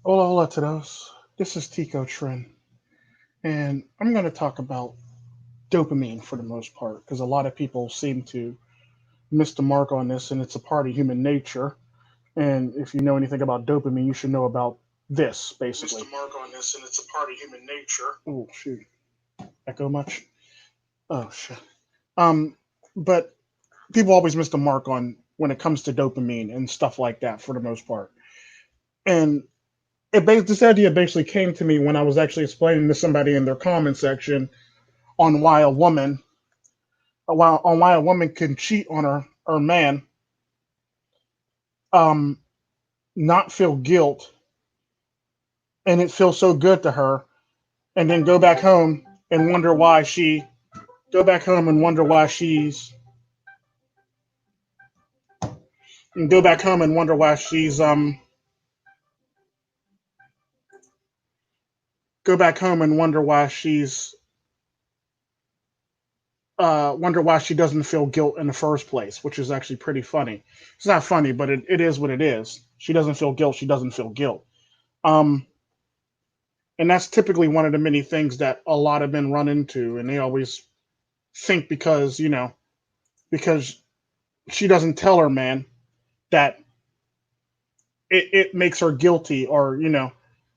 Hola, hola todos. This is Tico Tren, and I'm going to talk about dopamine for the most part because a lot of people seem to miss the mark on this, and it's a part of human nature. And if you know anything about dopamine, you should know about this basically. Miss the mark on this, and it's a part of human nature. Oh shoot! Echo much? Oh shit. Um, but people always miss the mark on when it comes to dopamine and stuff like that for the most part. And this idea basically came to me when I was actually explaining to somebody in their comment section on why a woman can cheat on her man, um, not feel guilt, and it feels so good to her, and then and wonder why she go back home and wonder why she's and go back home and wonder why she's go back home and wonder why she doesn't feel guilt in the first place, which is actually pretty funny. It's not funny, but it is what it is. She doesn't feel guilt. She doesn't feel guilt. Um, and that's typically one of the many things that a lot of men run into, and they always think because she doesn't tell her man that it makes her guilty, or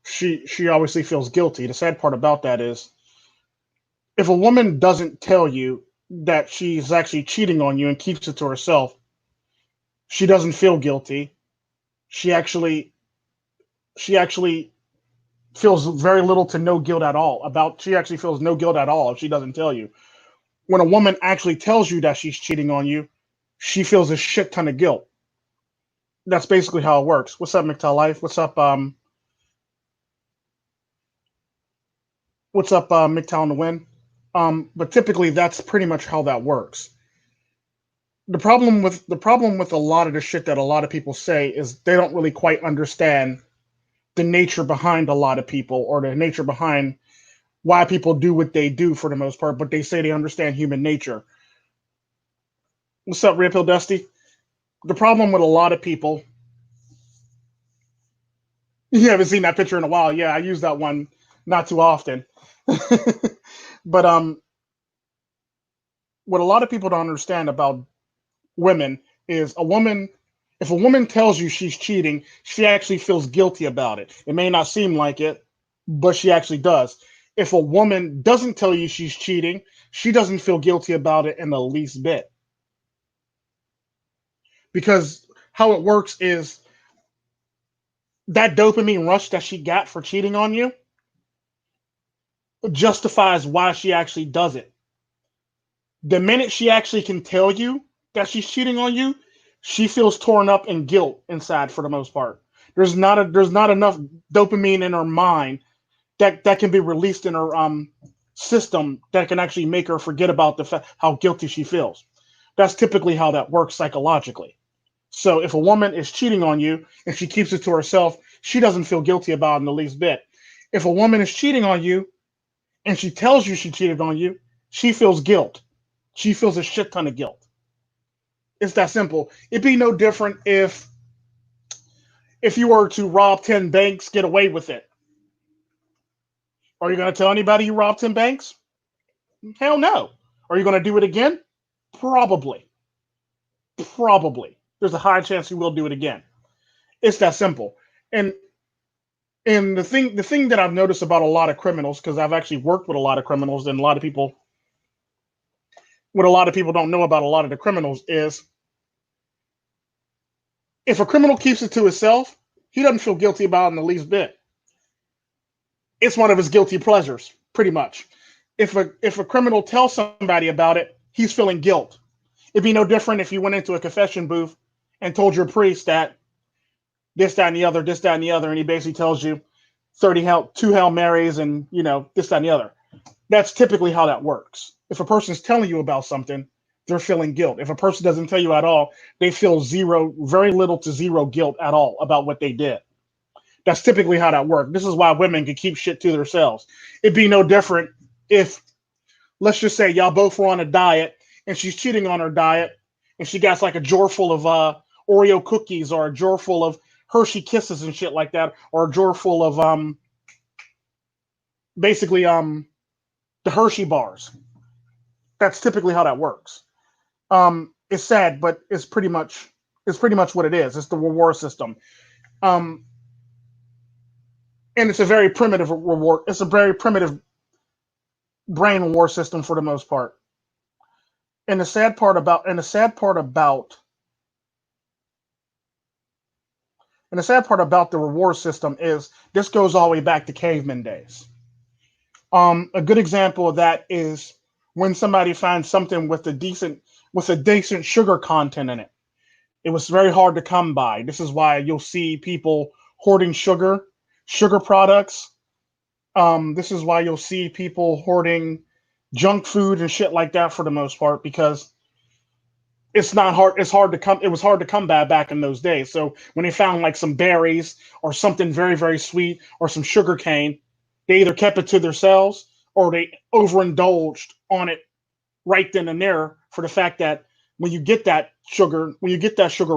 she obviously feels guilty. The sad part about that is if a woman doesn't tell you that she's actually cheating on you and keeps it to herself, she doesn't feel guilty. She actually she actually feels very little to no guilt at all about she actually feels no guilt at all if she doesn't tell you. When a woman actually tells you that she's cheating on you, she feels a shit ton of guilt. That's basically how it works. What's up, McTell Life? What's up, McTell in the Win? But typically, that's pretty much how that works. The problem with a lot of the shit that a lot of people say is they don't really quite understand the nature behind a lot of people, or the nature behind why people do what they do for the most part. But they say they understand human nature. What's up, Rip Hill Dusty? The problem with a lot of people, you haven't seen that picture in a while. Yeah, I use that one not too often. But what a lot of people don't understand about women is if a woman tells you she's cheating, she actually feels guilty about it. It may not seem like it, but she actually does. If a woman doesn't tell you she's cheating, she doesn't feel guilty about it in the least bit. Because how it works is that dopamine rush that she got for cheating on you justifies why she actually does it. The minute she actually can tell you that she's cheating on you, she feels torn up in guilt inside for the most part. There's not enough dopamine in her mind that can be released in her system that can actually make her forget about how guilty she feels. That's typically how that works psychologically. So if a woman is cheating on you and she keeps it to herself, she doesn't feel guilty about it in the least bit. If a woman is cheating on you and she tells you she cheated on you, she feels guilt. She feels a shit ton of guilt. It's that simple. It'd be no different if you were to rob 10 banks, get away with it. Are you going to tell anybody you robbed 10 banks? Hell no. Are you going to do it again? Probably. Probably. There's a high chance you will do it again. It's that simple. And the thing that I've noticed about a lot of criminals, because I've actually worked with a lot of criminals, and a lot of people what a lot of people don't know about a lot of the criminals is if a criminal keeps it to himself, he doesn't feel guilty about it in the least bit. It's one of his guilty pleasures, pretty much. If a criminal tells somebody about it, he's feeling guilt. It'd be no different if you went into a confession booth and told your priest that this, that, and the other, this, that, and the other, and he basically tells you 2 Hail Marys and this, that, and the other. That's typically how that works. If a person's telling you about something, they're feeling guilt. If a person doesn't tell you at all, they feel very little to zero guilt at all about what they did. That's typically how that works. This is why women can keep shit to themselves. It'd be no different if, let's just say, y'all both were on a diet and she's cheating on her diet and she got like a drawer full of Oreo cookies or a drawer full of Hershey Kisses and shit like that, or a drawer full of basically the Hershey bars. That's typically how that works. It's sad, but it's pretty much what it is. It's the reward system. Um, and it's a very primitive reward. It's a very primitive brain reward system for the most part. And the sad part about the reward system is this goes all the way back to caveman days. A good example of that is when somebody finds something with a decent sugar content in it. It was very hard to come by. This is why you'll see people hoarding sugar products. This is why you'll see people hoarding junk food and shit like that for the most part, because it's not hard. It's hard to come. It was hard to come by back in those days. So when they found like some berries or something very, very sweet or some sugar cane, they either kept it to themselves or they overindulged on it right then and there, for the fact that when you get that sugar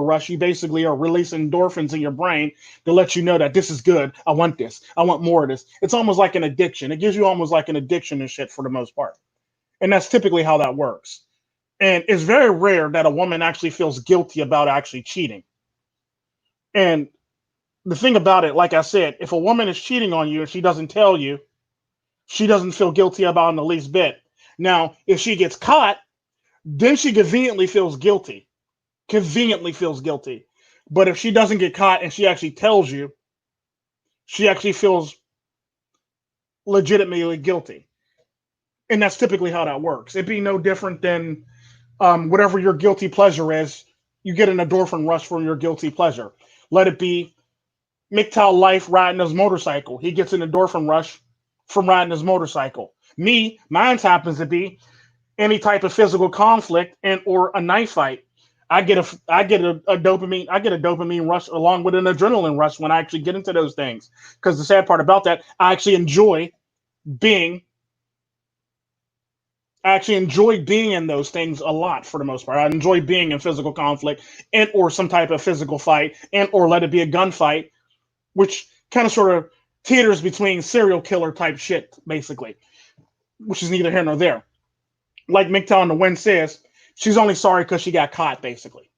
rush, you basically are releasing endorphins in your brain to let you know that this is good. I want this. I want more of this. It's almost like an addiction. It gives you almost like an addiction and shit for the most part. And that's typically how that works. And it's very rare that a woman actually feels guilty about actually cheating. And the thing about it, like I said, if a woman is cheating on you and she doesn't tell you, she doesn't feel guilty about it in the least bit. Now, if she gets caught, then she conveniently feels guilty. Conveniently feels guilty. But if she doesn't get caught and she actually tells you, she actually feels legitimately guilty. And that's typically how that works. It'd be no different than whatever your guilty pleasure is. You get an endorphin rush from your guilty pleasure. Let it be MGTOW Life riding his motorcycle. He gets an endorphin rush from riding his motorcycle. Mine happens to be any type of physical conflict and or a knife fight. I get a dopamine rush along with an adrenaline rush when I actually get into those things. Because the sad part about that, being I actually enjoy being in those things a lot for the most part. I enjoy being in physical conflict and or some type of physical fight and or let it be a gunfight, which kind of sort of teeters between serial killer type shit, basically, which is neither here nor there. Like MGTOW in the Wind says, she's only sorry because she got caught, basically.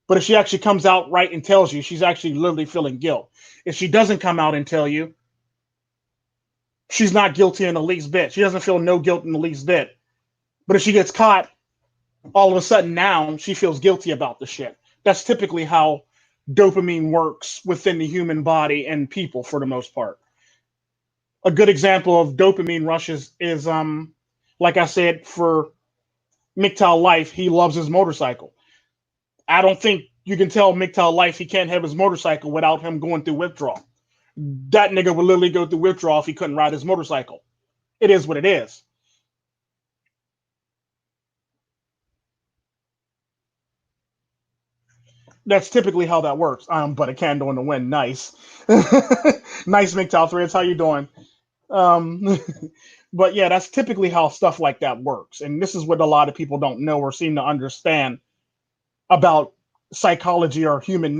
But if she actually comes out right and tells you, she's actually literally feeling guilt. If she doesn't come out and tell you, she's not guilty in the least bit. She doesn't feel no guilt in the least bit. But if she gets caught, all of a sudden now she feels guilty about the shit. That's typically how dopamine works within the human body and people for the most part. A good example of dopamine rushes is like I said, for MGTOW Life, he loves his motorcycle. I don't think you can tell MGTOW Life he can't have his motorcycle without him going through withdrawal. That nigga would literally go through withdrawal if he couldn't ride his motorcycle. It is what it is. That's typically how that works. But a candle in the wind, nice. Nice, MGTOW Threads. How you doing? Um, but yeah, that's typically how stuff like that works. And this is what a lot of people don't know or seem to understand about psychology or human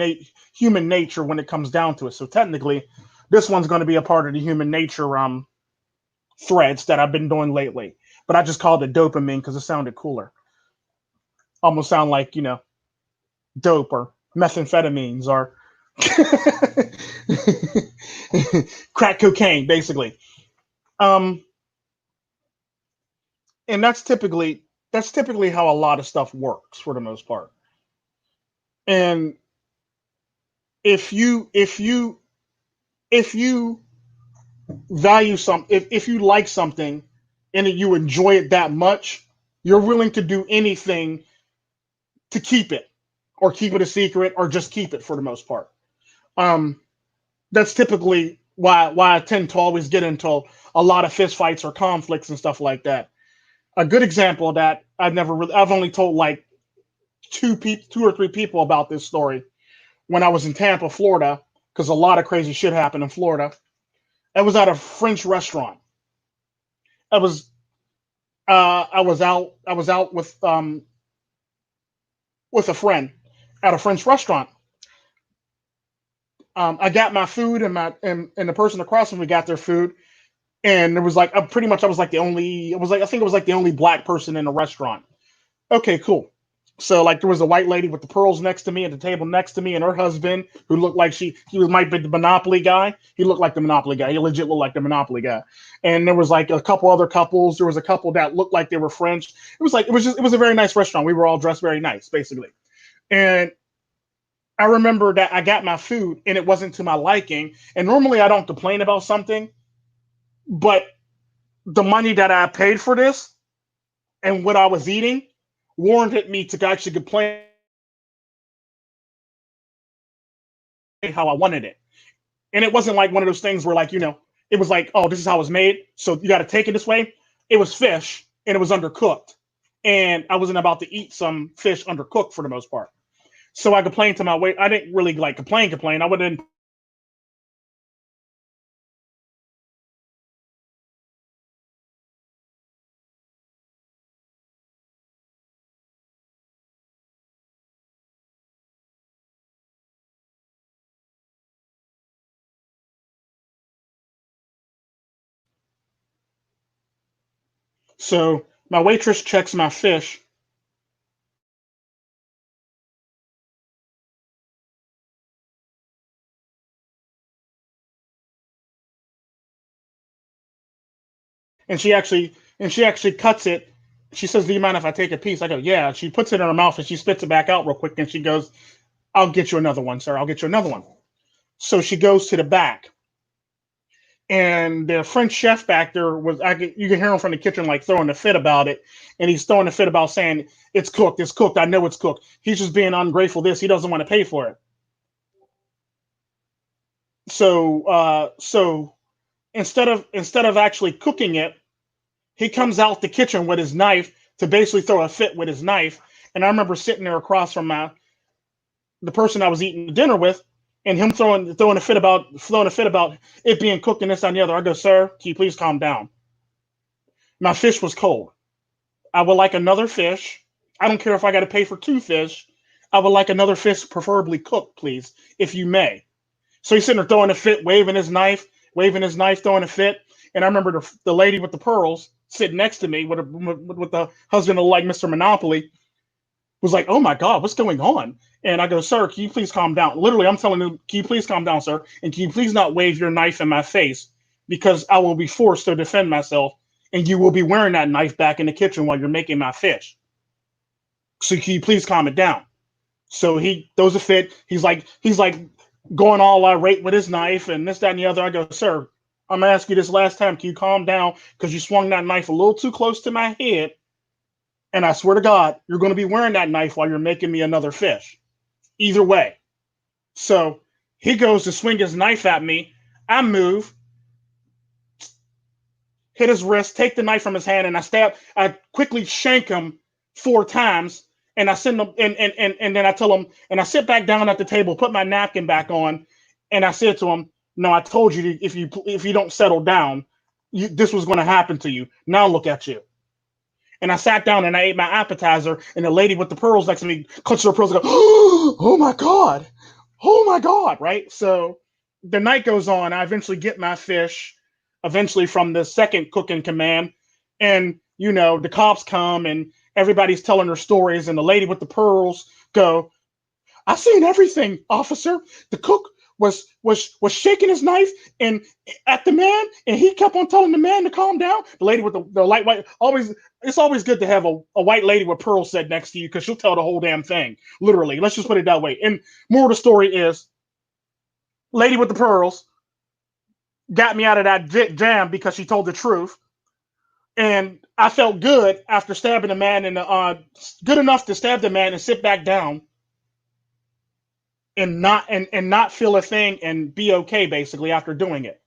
nature when it comes down to it. So technically, this one's going to be a part of the human nature threads that I've been doing lately. But I just called it dopamine because it sounded cooler. Almost sound like, dope or methamphetamines or crack cocaine, basically. Um, and that's typically how a lot of stuff works for the most part. And if you value if you like something and you enjoy it that much, you're willing to do anything to keep it, or keep it a secret, or just keep it for the most part. Um, that's typically why I tend to always get into a lot of fist fights or conflicts and stuff like that. A good example of that, I've only told like two or three people about this story when I was in Tampa, Florida, because a lot of crazy shit happened in Florida. I was at a French restaurant. I was I was out with a friend at a French restaurant, I got my food, and the person across from me got their food, and it was like pretty much I was like the only it was like I think it was like the only black person in the restaurant. Okay, cool. So like there was a white lady with the pearls next to me at the table next to me, and her husband who looked like he was might be the Monopoly guy. He looked like the Monopoly guy. He legit looked like the Monopoly guy. And there was like a couple other couples. There was a couple that looked like they were French. It was a very nice restaurant. We were all dressed very nice, basically. And I remember that I got my food and it wasn't to my liking. And normally I don't complain about something, but the money that I paid for this and what I was eating warranted me to actually complain how I wanted it. And it wasn't like one of those things where like, it was like, oh, this is how it's made, so you got to take it this way. It was fish and it was undercooked. And I wasn't about to eat some fish undercooked for the most part. So I complained to my wait. I didn't really like complain. I wouldn't. So my waitress checks my fish, and she actually cuts it. She says, "Do you mind if I take a piece?" I go, "Yeah." She puts it in her mouth and she spits it back out real quick. And she goes, "I'll get you another one, sir. I'll get you another one." So she goes to the back, and the French chef back there you can hear him from the kitchen like throwing a fit about it, and he's throwing a fit about saying it's cooked. I know it's cooked. He's just being ungrateful. He doesn't want to pay for it. So instead of actually cooking it, he comes out the kitchen with his knife to basically throw a fit with his knife. And I remember sitting there across from the person I was eating dinner with, and him throwing a fit about it being cooked and this and the other. I go, "Sir, can you please calm down? My fish was cold. I would like another fish. I don't care if I got to pay for two fish. I would like another fish, preferably cooked, please, if you may." So he's sitting there throwing a fit, waving his knife, throwing a fit. And I remember the lady with the pearls sitting next to me with the husband of like Mr. Monopoly was like, "Oh my God, what's going on?" And I go, "Sir, can you please calm down?" Literally, I'm telling him, "Can you please calm down, sir? And can you please not wave your knife in my face, because I will be forced to defend myself, and you will be wearing that knife back in the kitchen while you're making my fish. So can you please calm it down?" So he throws a fit. He's like going all irate with his knife and this, that, and the other. I go, "Sir, I'm gonna ask you this last time. Can you calm down? Because you swung that knife a little too close to my head. And I swear to God, you're going to be wearing that knife while you're making me another fish. Either way." So he goes to swing his knife at me. I move, hit his wrist, take the knife from his hand, and I quickly shank him 4 times. And I send him, and then I tell him, and I sit back down at the table, put my napkin back on, and I said to him, "No, I told you, if you don't settle down, this was going to happen to you. Now look at you." And I sat down and I ate my appetizer, and the lady with the pearls next to me clutched her pearls and go, "Oh my God. Oh my God." Right? So the night goes on. I eventually get my fish, eventually from the second cooking command. And, the cops come and everybody's telling their stories. And the lady with the pearls go, "I seen everything, officer. The cook was shaking his knife and at the man, and he kept on telling the man to calm down." The lady with the light white, always, it's always good to have a white lady with pearls said next to you, because she'll tell the whole damn thing. Literally, let's just put it that way. And more of the story is, lady with the pearls got me out of that jam because she told the truth. And I felt good after stabbing the man, and good enough to stab the man and sit back down and not feel a thing and be okay basically after doing it.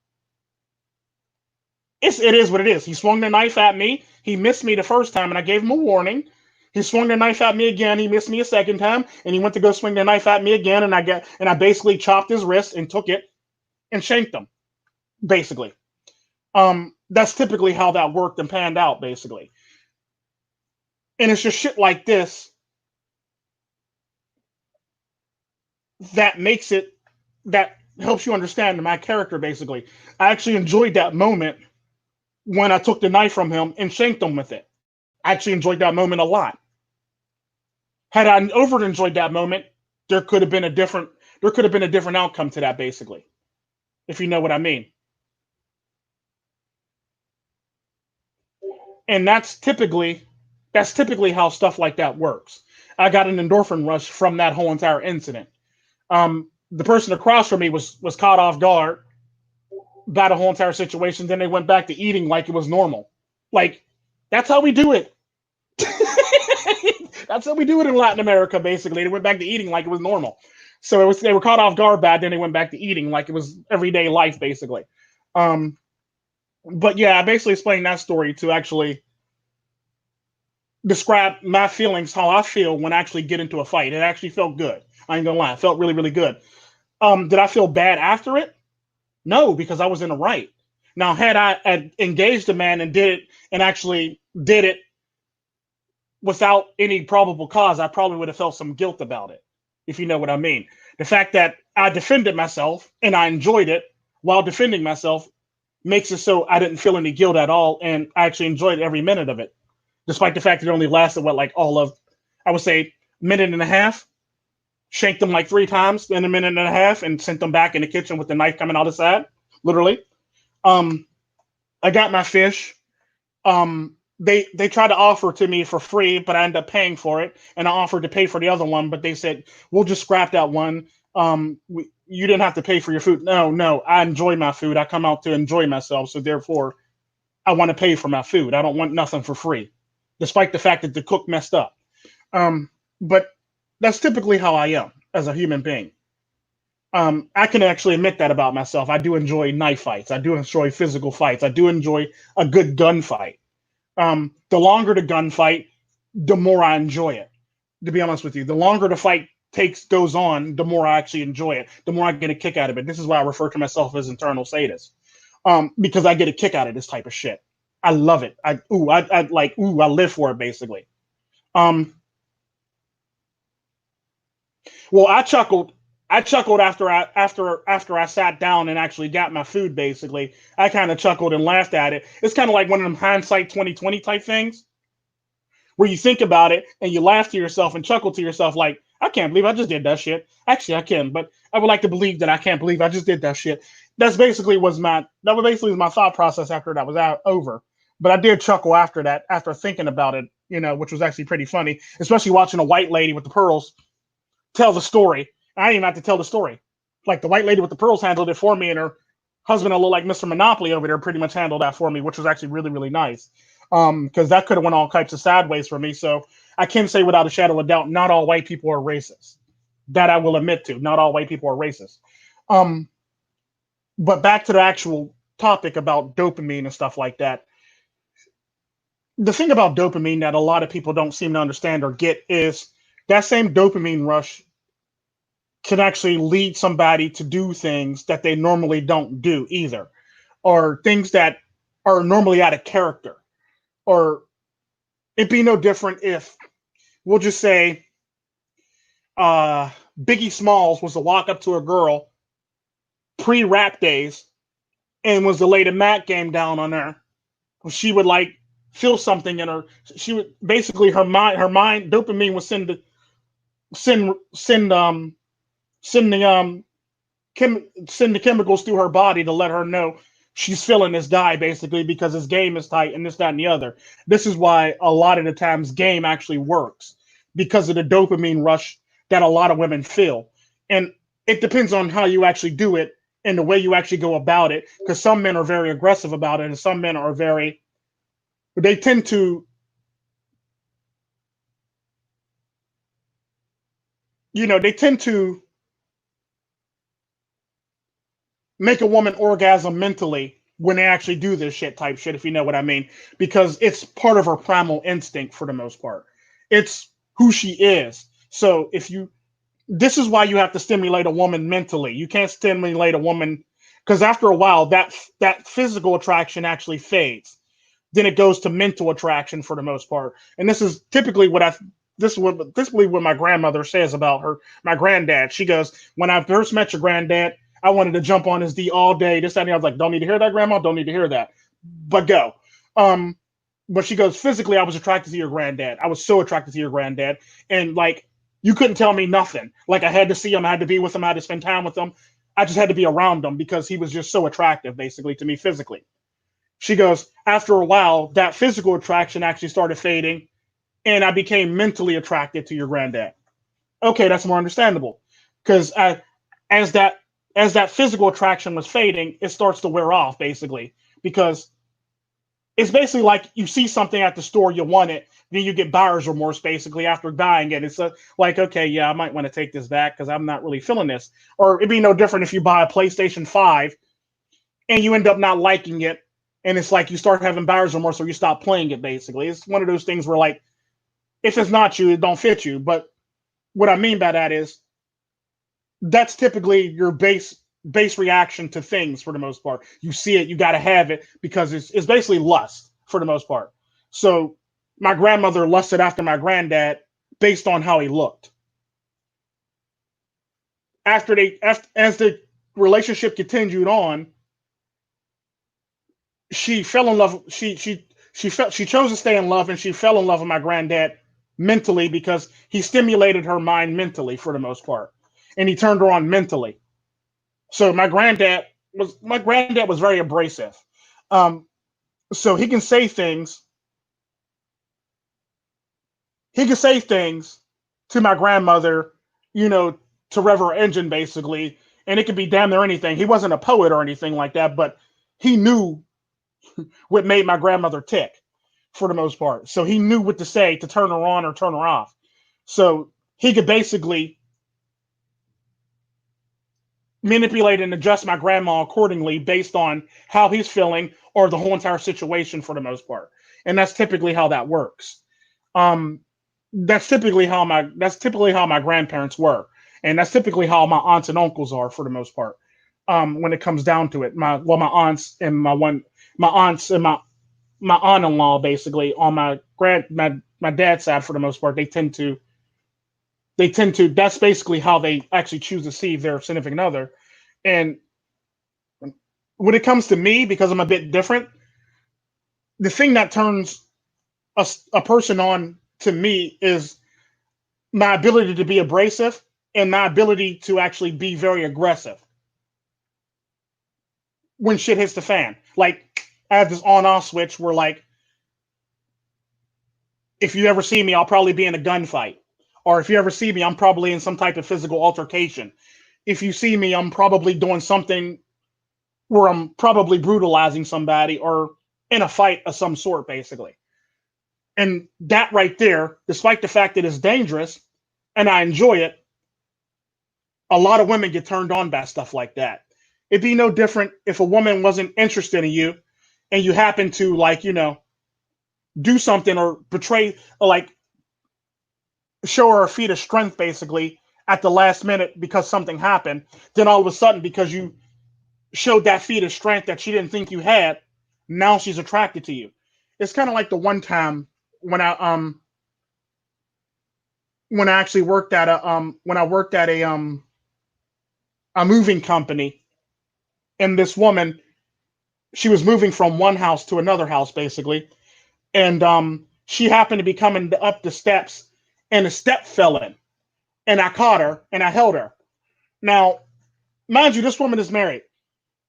It is what it is. He swung the knife at me. He missed me the first time, and I gave him a warning. He swung the knife at me again. He missed me a second time, and he went to go swing the knife at me again, and I basically chopped his wrist and took it and shanked him. Basically, that's typically how that worked and panned out. Basically, and it's just shit like this that makes it that helps you understand my character, basically. I actually enjoyed that moment when I took the knife from him and shanked him with it. I actually enjoyed that moment a lot. Had I over enjoyed that moment, there could have been a different outcome to that, basically, if you know what I mean. And that's typically how stuff like that works. I got an endorphin rush from that whole entire incident. The person across from me was caught off guard by the whole entire situation. Then they went back to eating like it was normal. Like, that's how we do it. That's how we do it in Latin America. Basically, they went back to eating like it was normal. So they were caught off guard bad. Then they went back to eating like it was everyday life, basically. Um, but yeah, I basically explained that story to actually describe my feelings, how I feel when I actually get into a fight. It actually felt good. I ain't gonna lie, it felt really, really good. Did I feel bad after it? No, because I was in the right. Now, had I had engaged a man and did it and actually did it without any probable cause, I probably would have felt some guilt about it, if you know what I mean. The fact that I defended myself and I enjoyed it while defending myself makes it so I didn't feel any guilt at all, and I actually enjoyed every minute of it, despite the fact that it only lasted I would say, minute and a half. Shanked them like 3 times in a minute and a half and sent them back in the kitchen with the knife coming out the side, literally. I got my fish. They tried to offer to me for free, but I ended up paying for it, and I offered to pay for the other one, but they said we'll just scrap that one. You didn't have to pay for your food. No, I enjoy my food. I come out to enjoy myself, so therefore, I want to pay for my food. I don't want nothing for free, despite the fact that the cook messed up. But that's typically how I am as a human being. I can actually admit that about myself. I do enjoy knife fights. I do enjoy physical fights. I do enjoy a good gunfight. The longer the gunfight, the more I enjoy it. To be honest with you, the longer the fight goes on, the more I actually enjoy it. The more I get a kick out of it. This is why I refer to myself as internal sadist, because I get a kick out of this type of shit. I love it. I live for it, basically. Well, I chuckled. I chuckled after I sat down and actually got my food. Basically, I kind of chuckled and laughed at it. It's kind of like one of them hindsight 2020 type things, where you think about it and you laugh to yourself and chuckle to yourself, like, I can't believe I just did that shit. Actually, I can, but I would like to believe that I can't believe I just did that shit. That basically was my thought process after that was over. But I did chuckle after that, after thinking about it, which was actually pretty funny, especially watching a white lady with the pearls tell the story. I didn't even have to tell the story. Like, the white lady with the pearls handled it for me, and her husband, a little like Mr. Monopoly over there, pretty much handled that for me, which was actually really, really nice. Because that could have went all types of sideways for me. So I can say without a shadow of a doubt, not all white people are racist. That I will admit to. Not all white people are racist. But back to the actual topic about dopamine and stuff like that. The thing about dopamine that a lot of people don't seem to understand or get is that same dopamine rush can actually lead somebody to do things that they normally don't do either, or things that are normally out of character. Or it'd be no different if, we'll just say, Biggie Smalls was to walk up to a girl pre-rap days and was to lay the Mac game down on her. She would like feel something in her. She would basically, her mind, dopamine would send the chemicals through her body to let her know she's feeling this guy, basically, because his game is tight and this, that, and the other. This is why a lot of the times game actually works, because of the dopamine rush that a lot of women feel. And it depends on how you actually do it and the way you actually go about it, because some men are very aggressive about it and some men are they tend to make a woman orgasm mentally when they actually do this type shit, if you know what I mean, because it's part of her primal instinct for the most part. It's who she is. So this is why you have to stimulate a woman mentally. You can't stimulate a woman, because after a while that physical attraction actually fades. Then it goes to mental attraction for the most part. And this is typically what my grandmother says about my granddad. She goes, when I first met your granddad, I wanted to jump on his D all day. This, that, and the other. I was like, don't need to hear that, Grandma. Don't need to hear that. But go. Um, but she goes, physically, I was attracted to your granddad. I was so attracted to your granddad. And like, you couldn't tell me nothing. Like, I had to see him. I had to be with him. I had to spend time with him. I just had to be around him because he was just so attractive, basically, to me physically. She goes, after a while, that physical attraction actually started fading, and I became mentally attracted to your granddad. Okay, that's more understandable. Because as that as that physical attraction was fading, it starts to wear off, basically. Because it's basically like you see something at the store, you want it, then you get buyer's remorse basically after buying it. It's like, okay, yeah, I might want to take this back because I'm not really feeling this. Or it'd be no different if you buy a PlayStation 5 and you end up not liking it, and it's like you start having buyer's remorse or you stop playing it basically. It's one of those things where like, if it's not you, it don't fit you. But what I mean by that is that's typically your base reaction to things for the most part. You see it, you got to have it because it's basically lust for the most part. So my grandmother lusted after my granddad based on how he looked. As the relationship continued on, she fell in love. She chose to stay in love, and she fell in love with my granddad mentally because he stimulated her mind mentally for the most part, and he turned her on mentally. So my granddad was very abrasive. Um, so he can say things. He could say things to my grandmother, you know, to rev her engine basically, and it could be damn near anything. He wasn't a poet or anything like that, but he knew what made my grandmother tick for the most part. So he knew what to say to turn her on or turn her off. So he could basically manipulate and adjust my grandma accordingly based on how he's feeling or the whole entire situation for the most part. And that's typically how that works. Um, that's typically how my grandparents were, and that's typically how my aunts and uncles are for the most part. When it comes down to it, my aunts and my aunts and my aunt-in-law basically on my dad's side for the most part, they tend to that's basically how they actually choose to see their significant other. And when it comes to me, because I'm a bit different, the thing that turns a person on to me is my ability to be abrasive and my ability to actually be very aggressive when shit hits the fan. Like, I have this on off switch where, like, if you ever see me, I'll probably be in a gunfight. Or if you ever see me, I'm probably in some type of physical altercation. If you see me, I'm probably doing something where I'm probably brutalizing somebody or in a fight of some sort, basically. And that right there, despite the fact that it's dangerous and I enjoy it, a lot of women get turned on by stuff like that. It'd be no different if a woman wasn't interested in you and you happen to, like, you know, do something or betray, or like show her a feat of strength basically at the last minute because something happened. Then all of a sudden, because you showed that feat of strength that she didn't think you had, now she's attracted to you. It's kind of like the one time when I actually worked at a moving company, and this woman, she was moving from one house to another house basically, and she happened to be coming up the steps, and a step fell in, and I caught her and I held her. Now, mind you, this woman is married,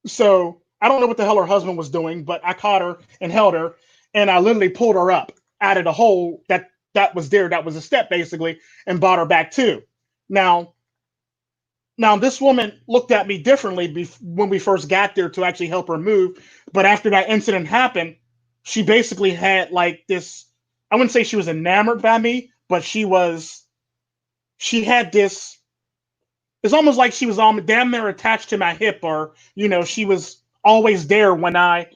so I don't know what the hell her husband was doing, but I caught her and held her, and I literally pulled her up out of the hole that was there, that was a step basically, and brought her back too. Now, now this woman looked at me differently when we first got there to actually help her move, but after that incident happened, she basically had like this. I wouldn't say she was enamored by me, but she had this. It's almost like she was damn near attached to my hip, or you know, she was always there when I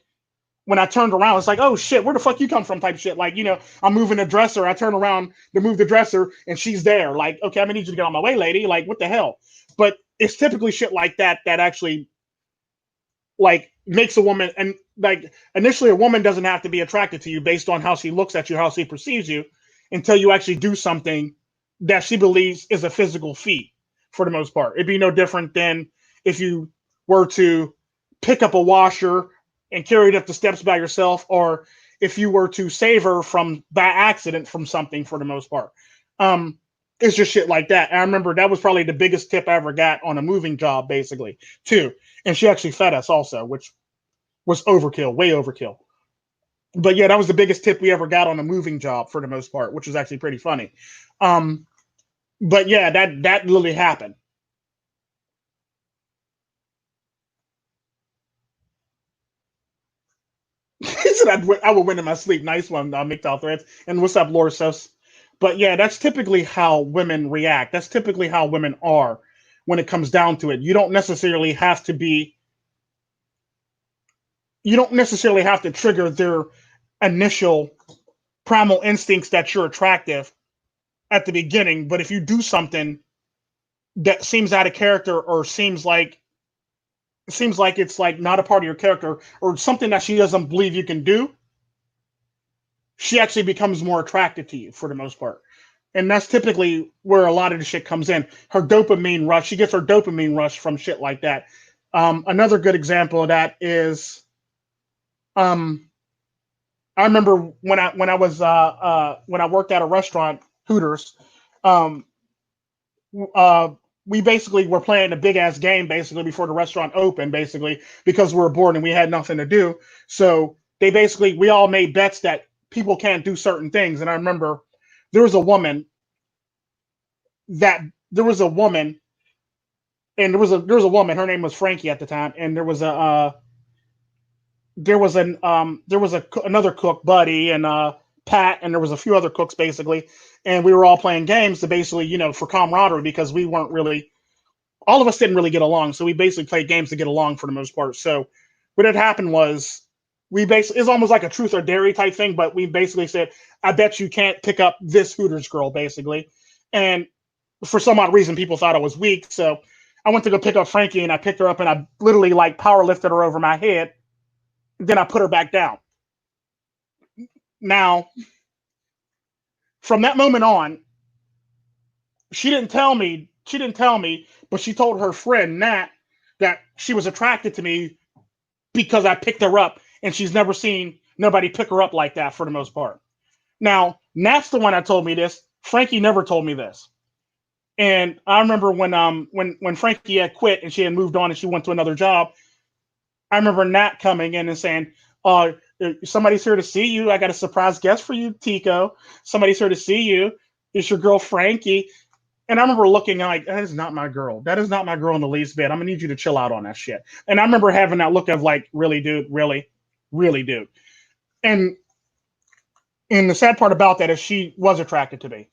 turned around. It's like, oh shit, where the fuck you come from? Type shit. Like, you know, I'm moving the dresser. I turn around to move the dresser, and she's there. Like, okay, I'm gonna need you to get on my way, lady. Like, what the hell? But it's typically shit like that that actually like makes a woman, and like initially a woman doesn't have to be attracted to you based on how she looks at you, how she perceives you, until you actually do something that she believes is a physical feat for the most part. It'd be no different than if you were to pick up a washer and carry it up the steps by yourself, or if you were to save her from by accident from something for the most part. It's just shit like that. And I remember that was probably the biggest tip I ever got on a moving job, basically, too. And she actually fed us also, which was overkill, way overkill. But yeah, that was the biggest tip we ever got on a moving job for the most part, which was actually pretty funny. But yeah, that literally happened. He said I would win in my sleep. Nice one, McDowell Threads. And what's up, Laura Sus? But yeah, that's typically how women react. That's typically how women are when it comes down to it. You don't necessarily have to trigger their initial primal instincts that you're attractive at the beginning. But if you do something that seems out of character or seems like it's like not a part of your character or something that she doesn't believe you can do, she actually becomes more attracted to you for the most part. And that's typically where a lot of the shit comes in. Her dopamine rush, she gets her dopamine rush from shit like that. Another good example of that is, I remember when I worked at a restaurant, Hooters. Um, we basically were playing a big ass game basically before the restaurant opened, basically because we were bored and we had nothing to do. So we all made bets that people can't do certain things. And I remember there was a woman that there was a woman and there was a woman. Her name was Frankie at the time, and another cook, Buddy, and Pat, and there was a few other cooks basically, and we were all playing games to basically, for camaraderie, because we weren't really, all of us didn't really get along, so we basically played games to get along for the most part. So what had happened was it's almost like a truth or dare type thing, but we basically said, I bet you can't pick up this Hooters girl, basically. And for some odd reason, people thought I was weak, so I went to go pick up Frankie, and I picked her up, and I literally like power lifted her over my head. Then I put her back down. Now, from that moment on, she didn't tell me, but she told her friend Nat that she was attracted to me because I picked her up, and she's never seen nobody pick her up like that for the most part. Now, Nat's the one that told me this. Frankie never told me this. And I remember when Frankie had quit and she had moved on and she went to another job, I remember Nat coming in and saying, somebody's here to see you. I got a surprise guest for you, Tico. Somebody's here to see you. It's your girl, Frankie. And I remember looking like, that is not my girl. That is not my girl in the least bit. I'm going to need you to chill out on that shit. And I remember having that look of like, really, dude? Really? Really, dude? And the sad part about that is she was attracted to me.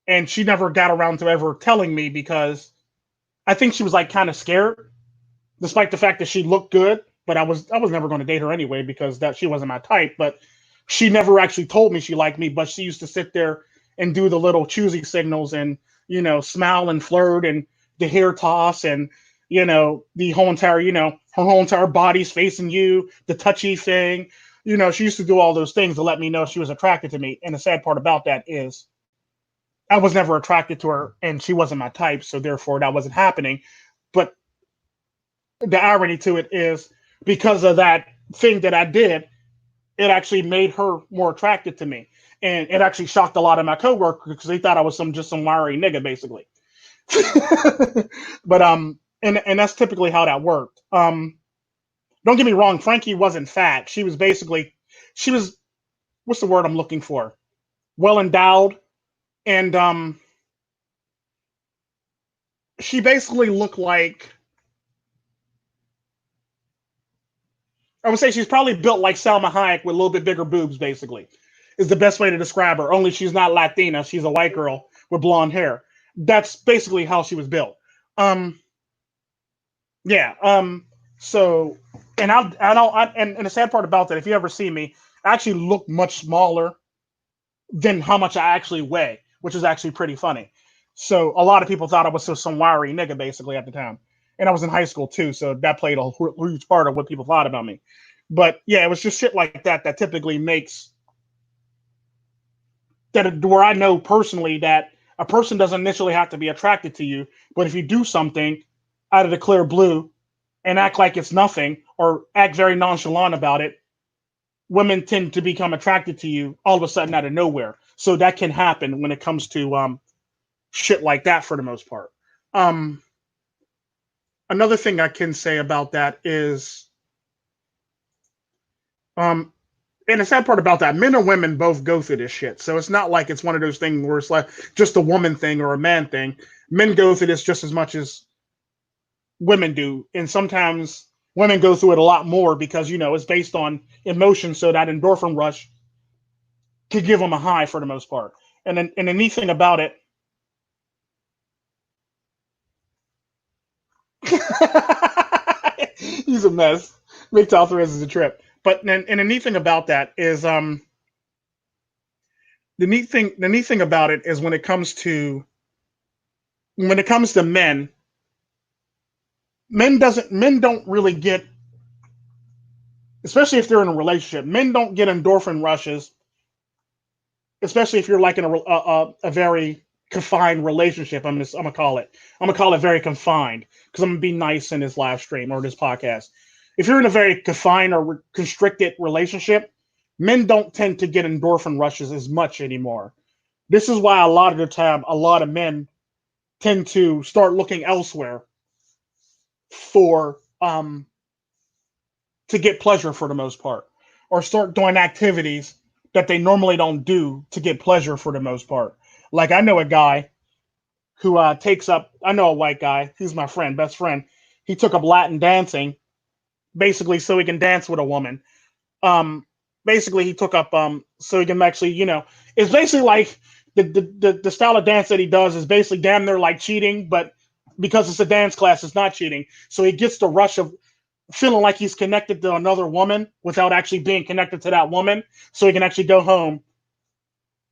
And she never got around to ever telling me because I think she was like kind of scared, despite the fact that she looked good. But I was never going to date her anyway because she wasn't my type. But she never actually told me she liked me. But she used to sit there and do the little choosy signals and, smile and flirt and the hair toss and, the whole entire, her whole entire body's facing you, the touchy thing. She used to do all those things to let me know she was attracted to me. And the sad part about that is I was never attracted to her and she wasn't my type. So therefore that wasn't happening. But the irony to it is because of that thing that I did, it actually made her more attracted to me. And it actually shocked a lot of my coworkers because they thought I was some wiry nigga, basically. But and that's typically how that worked. Don't get me wrong, Frankie wasn't fat. She was what's the word I'm looking for? Well endowed. And she basically looked like, I would say she's probably built like Salma Hayek with a little bit bigger boobs, basically, is the best way to describe her. Only she's not Latina. She's a white girl with blonde hair. That's basically how she was built. Yeah. So, and and the sad part about that, if you ever see me, I actually look much smaller than how much I actually weigh, which is actually pretty funny. So a lot of people thought I was some wiry nigga, basically, at the time. And I was in high school too, so that played a huge part of what people thought about me. But yeah, it was just shit like that that typically makes that where I know personally that a person doesn't initially have to be attracted to you, but if you do something out of the clear blue, and act like it's nothing or act very nonchalant about it, women tend to become attracted to you all of a sudden out of nowhere. So that can happen when it comes to shit like that for the most part. Um, Another thing I can say about that is, um, and the sad part about that, men and women both go through this shit. So it's not like it's one of those things where it's like just a woman thing or a man thing. Men go through this just as much as women do. And sometimes women go through it a lot more because, it's based on emotion. So that endorphin rush could give them a high for the most part. And the neat thing about it, he's a mess. Makes Alvarez is a trip. But and the neat thing about that is the neat thing about it is when it comes to men don't really get, especially if they're in a relationship, men don't get endorphin rushes, especially if you're like in a very confined relationship. I'm gonna call it very confined because I'm gonna be nice in this live stream or this podcast. If you're in a very confined or constricted relationship, men don't tend to get endorphin rushes as much anymore. This is why a lot of the time, a lot of men tend to start looking elsewhere for to get pleasure for the most part, or start doing activities that they normally don't do to get pleasure for the most part. Like I know a guy who I know a white guy, he's my friend, best friend. He took up Latin dancing basically so he can dance with a woman. Um, Basically he took up so he can actually, it's basically like the style of dance that he does is basically damn near like cheating, but because it's a dance class, it's not cheating. So he gets the rush of feeling like he's connected to another woman without actually being connected to that woman, so he can actually go home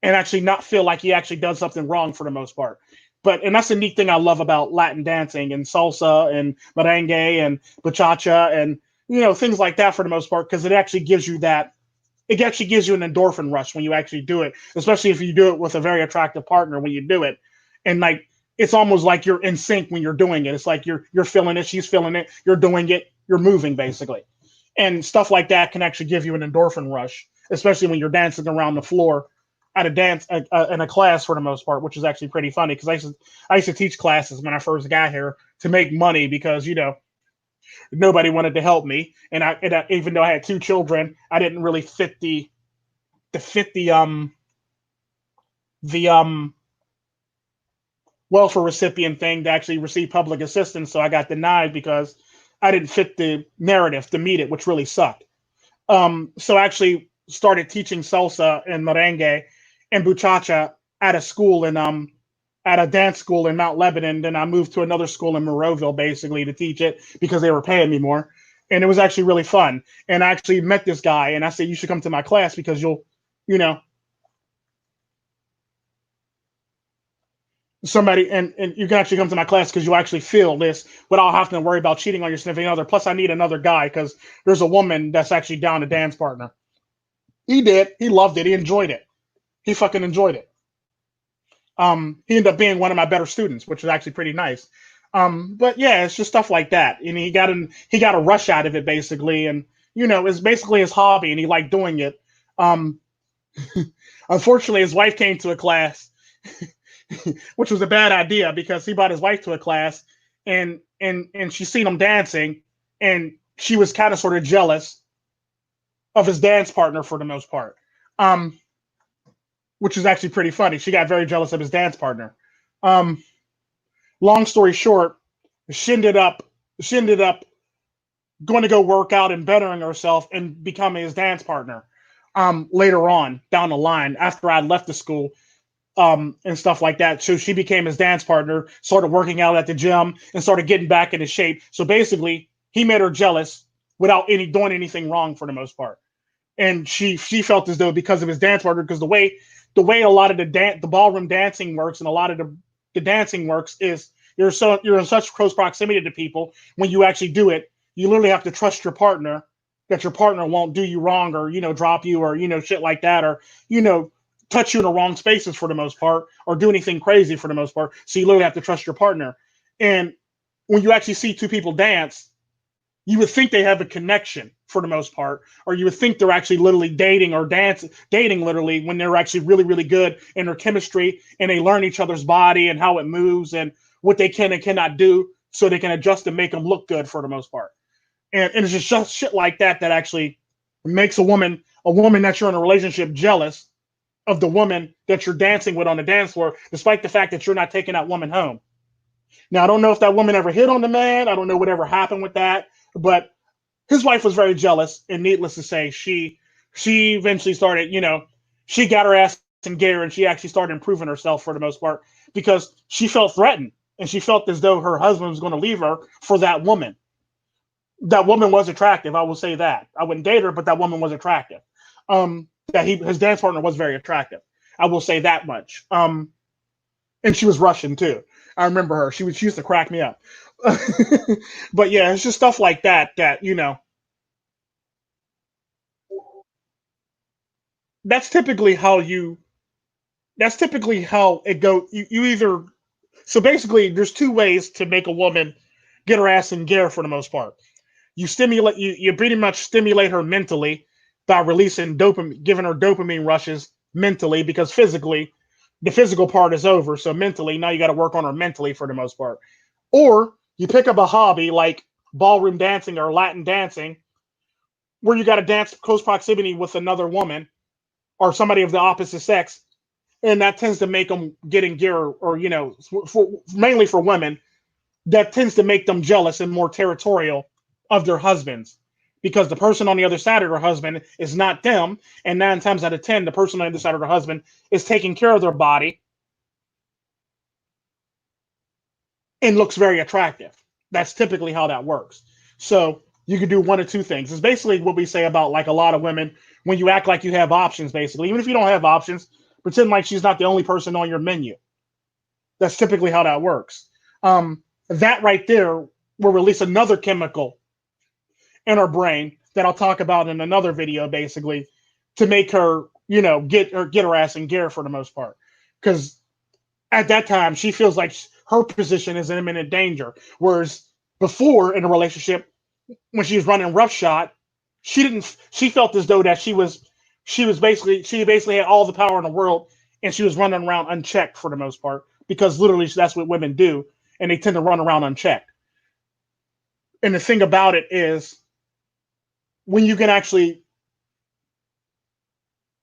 and actually not feel like he actually does something wrong for the most part. And that's the neat thing I love about Latin dancing and salsa and merengue and bachata and things like that for the most part, because it actually gives you an endorphin rush when you actually do it, especially if you do it with a very attractive partner when you do it. And like it's almost like you're in sync when you're doing it. It's like you're feeling it, she's feeling it, you're doing it, you're moving basically. And stuff like that can actually give you an endorphin rush, especially when you're dancing around the floor at a dance in a class for the most part, which is actually pretty funny because I used to teach classes when I first got here to make money because nobody wanted to help me, and even though I had two children, I didn't really fit the welfare recipient thing to actually receive public assistance. So I got denied because I didn't fit the narrative to meet it, which really sucked. So I actually started teaching salsa and merengue and buchacha at a dance school in Mount Lebanon. Then I moved to another school in Monroeville basically to teach it because they were paying me more. And it was actually really fun. And I actually met this guy and I said, you should come to my class because you know, and you can actually come to my class because you actually feel this without having to worry about cheating on your significant other. Plus, I need another guy because there's a woman that's actually down to dance partner. He did. He loved it. He enjoyed it. He fucking enjoyed it. He ended up being one of my better students, which was actually pretty nice. But yeah, it's just stuff like that. And he got a rush out of it basically, and it's basically his hobby, and he liked doing it. Um, Unfortunately, his wife came to a class, which was a bad idea because he brought his wife to a class, and she seen him dancing, and she was kind of sort of jealous of his dance partner for the most part. Um, which is actually pretty funny. She got very jealous of his dance partner. Um, Long story short, she ended up she ended up going to go work out and bettering herself and becoming his dance partner later on down the line after I left the school and stuff like that. So she became his dance partner, started working out at the gym and started getting back into shape. So basically, he made her jealous without doing anything wrong for the most part. And she felt as though because of his dance partner, because the way a lot of the ballroom dancing works and a lot of the dancing works is you're in such close proximity to people. When you actually do it, you literally have to trust your partner that your partner won't do you wrong or drop you or shit like that, or touch you in the wrong spaces for the most part, or do anything crazy for the most part. So you literally have to trust your partner. And when you actually see two people dance, You would think they have a connection for the most part, or you would think they're actually literally dating or dating literally when they're actually really, really good in their chemistry and they learn each other's body and how it moves and what they can and cannot do so they can adjust and make them look good for the most part. And it's just shit like that that actually makes a woman that you're in a relationship jealous of the woman that you're dancing with on the dance floor, despite the fact that you're not taking that woman home. Now, I don't know if that woman ever hit on the man. I don't know whatever happened with that, but his wife was very jealous, and needless to say, she eventually started, she got her ass in gear, and she actually started improving herself for the most part because she felt threatened, and she felt as though her husband was going to leave her for that woman. That woman was attractive. I will say that. I wouldn't date her, but that woman was attractive. His dance partner was very attractive. I will say that much. And she was Russian too. I remember her. She used to crack me up. But yeah, it's just stuff like that that's typically how you that's typically how it go. You either so basically there's two ways to make a woman get her ass in gear for the most part. You pretty much stimulate her mentally by releasing dopamine, giving her dopamine rushes mentally because physically the physical part is over. So mentally, now you got to work on her mentally for the most part. Or you pick up a hobby like ballroom dancing or Latin dancing, where you got to dance close proximity with another woman or somebody of the opposite sex, and that tends to make them get in gear, or mainly for women, that tends to make them jealous and more territorial of their husbands because the person on the other side of their husband is not them, and 9 times out of 10, the person on the other side of their husband is taking care of their body and looks very attractive. That's typically how that works. So you could do one of two things. It's basically what we say about like a lot of women when you act like you have options, basically. Even if you don't have options, pretend like she's not the only person on your menu. That's typically how that works. That right there will release another chemical in her brain that I'll talk about in another video, basically, to make her, get her ass in gear for the most part. Because at that time, she feels like her position is in imminent danger. Whereas before in a relationship, when she was running roughshod, she didn't. She felt as though that she basically had all the power in the world, and she was running around unchecked for the most part because literally that's what women do, and they tend to run around unchecked. And the thing about it is, when you can actually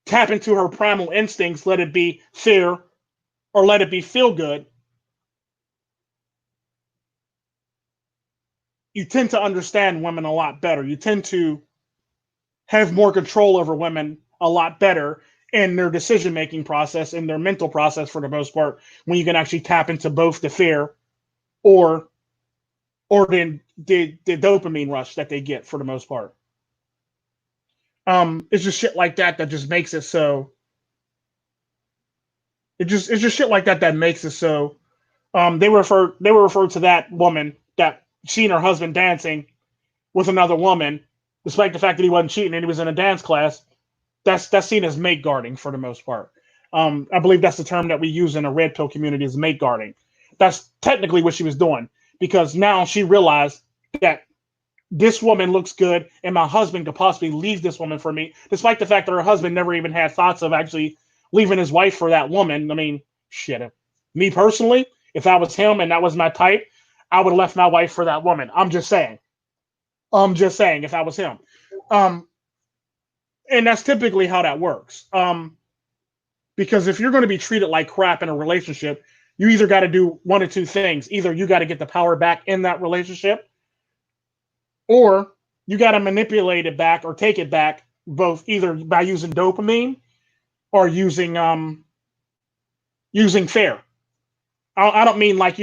tap into her primal instincts, let it be fear or let it be feel good, you tend to understand women a lot better. You tend to have more control over women a lot better in their decision making process and their mental process for the most part when you can actually tap into both the fear or the dopamine rush that they get for the most part. It's just shit like that that just makes it so. It's just shit like that that makes it so. They were referred to that woman that she and her husband dancing with another woman, despite the fact that he wasn't cheating and he was in a dance class. That's seen as mate guarding for the most part. I believe that's the term that we use in the red pill community is mate guarding. That's technically what she was doing because now she realized that this woman looks good and my husband could possibly leave this woman for me, despite the fact that her husband never even had thoughts of actually leaving his wife for that woman. I mean, shit. Me personally, if that was him and that was my type, I would have left my wife for that woman. I'm just saying. If that was him. Um, and that's typically how that works. Because if you're going to be treated like crap in a relationship, you either got to do one or two things. Either you got to get the power back in that relationship, or you got to manipulate it back or take it back, both either by using dopamine or using fear. I don't mean like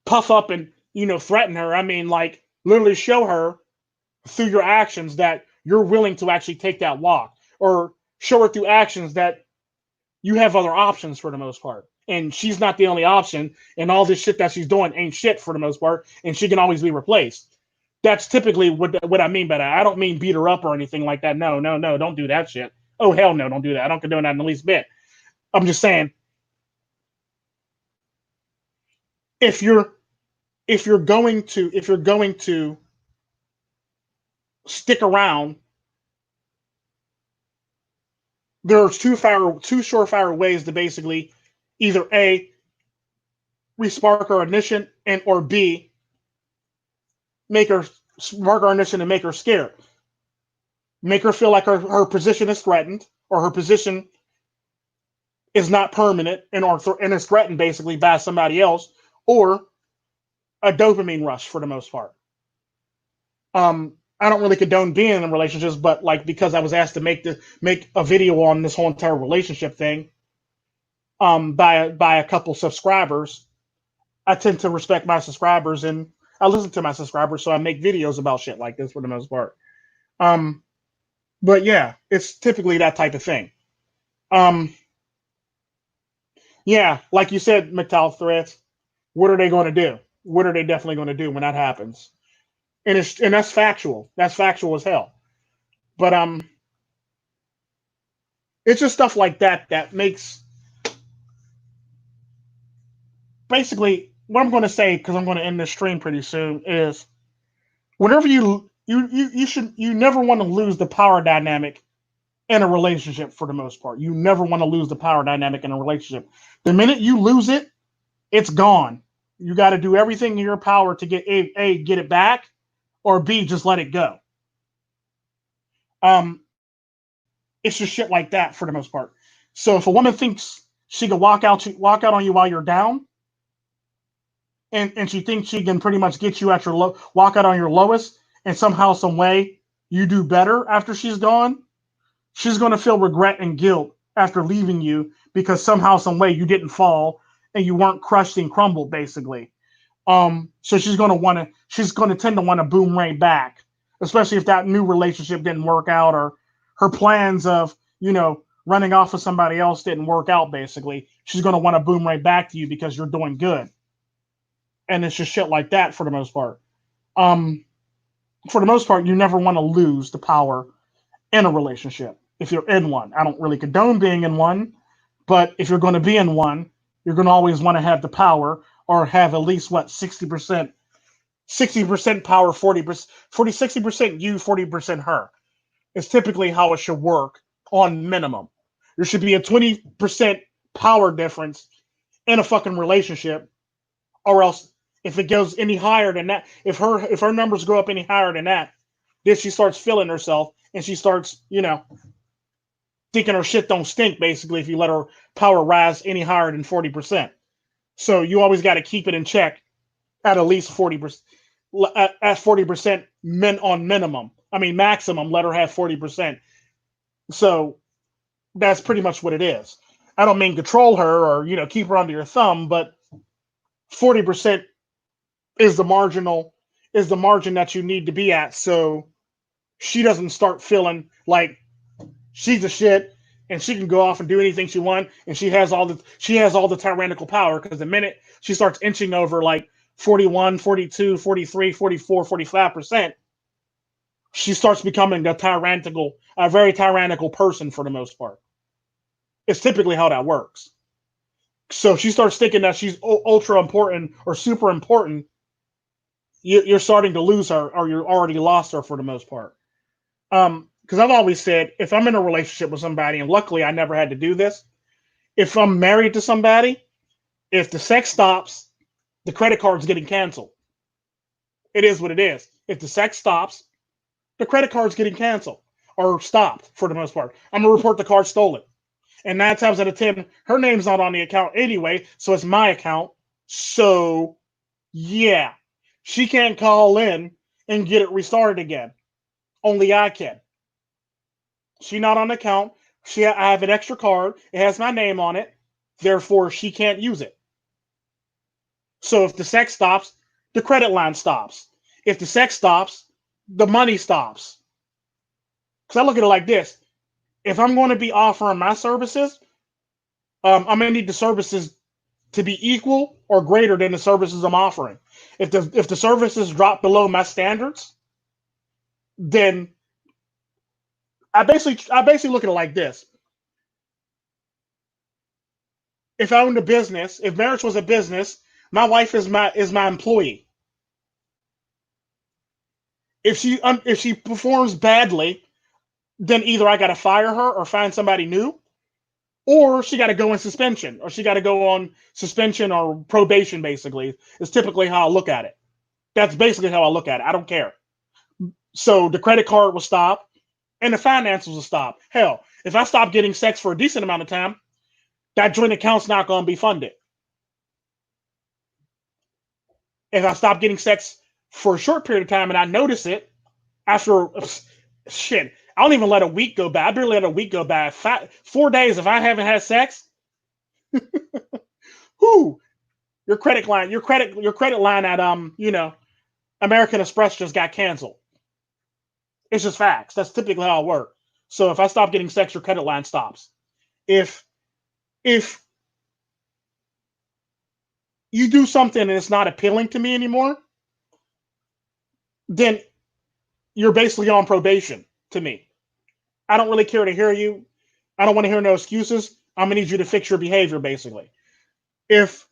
puff up and threaten her. I mean like literally show her through your actions that you're willing to actually take that walk, or show her through actions that you have other options for the most part. And she's not the only option, and all this shit that she's doing ain't shit for the most part, and she can always be replaced. That's typically what I mean by that. I don't mean beat her up or anything like that. No, no, no, don't do that shit. Oh hell no, don't do that. I don't condone that in the least bit. I'm just saying if you're going to stick around, there's two surefire ways to basically either A, re-spark her ignition, and or B, make her spark her ignition and make her scared. Make her feel like her position is threatened, or her position is not permanent and is threatened basically by somebody else, or a dopamine rush for the most part. I don't really condone being in relationships, but like because I was asked to make a video on this whole entire relationship thing, by a couple subscribers, I tend to respect my subscribers and I listen to my subscribers, so I make videos about shit like this for the most part. But yeah, it's typically that type of thing. Yeah, like you said, McTowell Threads, what are they going to do? What are they definitely going to do when that happens? And that's factual. That's factual as hell. But it's just stuff like that that makes basically what I'm going to say, because I'm going to end this stream pretty soon, is whenever you never want to lose the power dynamic in a relationship for the most part. You never want to lose the power dynamic in a relationship. The minute you lose it, it's gone. You got to do everything in your power to get get it back, or B, just let it go. It's just shit like that for the most part. So if a woman thinks she can walk out on you while you're down, and she thinks she can pretty much get you at your walk out on your lowest, and somehow, some way, you do better after she's gone, she's going to feel regret and guilt after leaving you because somehow, some way, you didn't fall and you weren't crushed and crumbled, basically. So she's going to tend to want to boomerang back, especially if that new relationship didn't work out, or her plans of, running off with somebody else didn't work out, basically. She's going to want to boomerang back to you because you're doing good. And it's just shit like that for the most part. For the most part, you never want to lose the power in a relationship if you're in one. I don't really condone being in one, but if you're going to be in one, you're going to always want to have the power, or have at least 60% power, 60% you, 40% her. It's typically how it should work on minimum. There should be a 20% power difference in a fucking relationship, or else if it goes any higher than that, if her numbers go up any higher than that, then she starts feeling herself and she starts, thinking her shit don't stink, basically, if you let her power rise any higher than 40%. So you always got to keep it in check at least 40%, at 40% on minimum. I mean, maximum, let her have 40%. So that's pretty much what it is. I don't mean control her or, keep her under your thumb, but 40% is the margin that you need to be at, so she doesn't start feeling like she's a shit and she can go off and do anything she wants, and she has all the tyrannical power, because the minute she starts inching over like 41, 42, 43, 44, 45%, she starts becoming a very tyrannical person for the most part. It's typically how that works. So she starts thinking that she's ultra important or super important. You're starting to lose her, or you're already lost her for the most part. Because I've always said, if I'm in a relationship with somebody, and luckily I never had to do this, if I'm married to somebody, if the sex stops, the credit card's getting canceled. It is what it is. If the sex stops, the credit card's getting canceled or stopped for the most part. I'm going to report the card stolen. And 9 times out of 10, her name's not on the account anyway, so it's my account. So, yeah, she can't call in and get it restarted again. Only I can. She's not on the account. I have an extra card. It has my name on it. Therefore, she can't use it. So if the sex stops, the credit line stops. If the sex stops, the money stops. Because I look at it like this. If I'm going to be offering my services, I'm going to need the services to be equal or greater than the services I'm offering. If the services drop below my standards, then I basically look at it like this. If I owned a business, if marriage was a business, my wife is my employee. If she performs badly, then either I got to fire her or find somebody new, or she got to go in suspension, or she got to go on suspension or probation. Basically, is typically how I look at it. That's basically how I look at it. I don't care. So the credit card will stop, and the finances will stop. Hell, if I stop getting sex for a decent amount of time, that joint account's not going to be funded. If I stop getting sex for a short period of time and I notice it after shit, I don't even let a week go by. I barely let a week go by. 4 days if I haven't had sex, whoo, your credit line at American Express just got canceled. It's just facts. That's typically how it works. So if I stop getting sex, your credit line stops. If you do something and it's not appealing to me anymore, then you're basically on probation to me. I don't really care to hear you. I don't want to hear no excuses. I'm gonna need you to fix your behavior, basically. If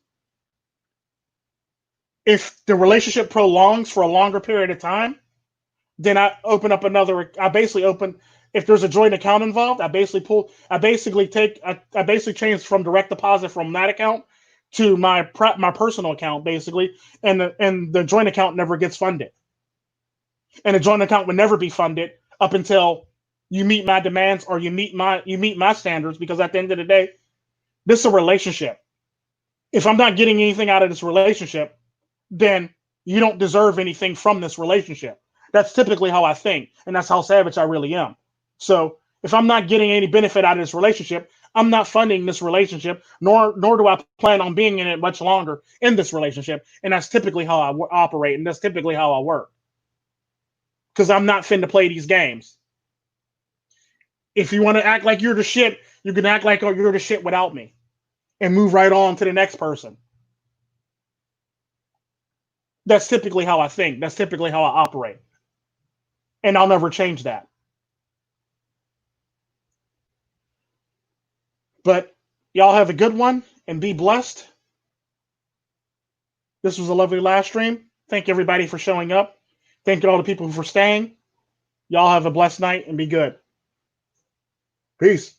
the relationship prolongs for a longer period of time, then I basically open, if there's a joint account involved, I basically change from direct deposit from that account to my personal account, basically, and the joint account never gets funded. And the joint account would never be funded up until you meet my demands or you meet my standards, because at the end of the day, this is a relationship. If I'm not getting anything out of this relationship, then you don't deserve anything from this relationship. That's typically how I think, and that's how savage I really am. So if I'm not getting any benefit out of this relationship, I'm not funding this relationship, nor do I plan on being in it much longer in this relationship. And that's typically how I operate, and that's typically how I work. Because I'm not finna play these games. If you want to act like you're the shit, you can act like you're the shit without me and move right on to the next person. That's typically how I think. That's typically how I operate. And I'll never change that. But y'all have a good one and be blessed. This was a lovely live stream. Thank everybody for showing up. Thank you all the people for staying. Y'all have a blessed night and be good. Peace.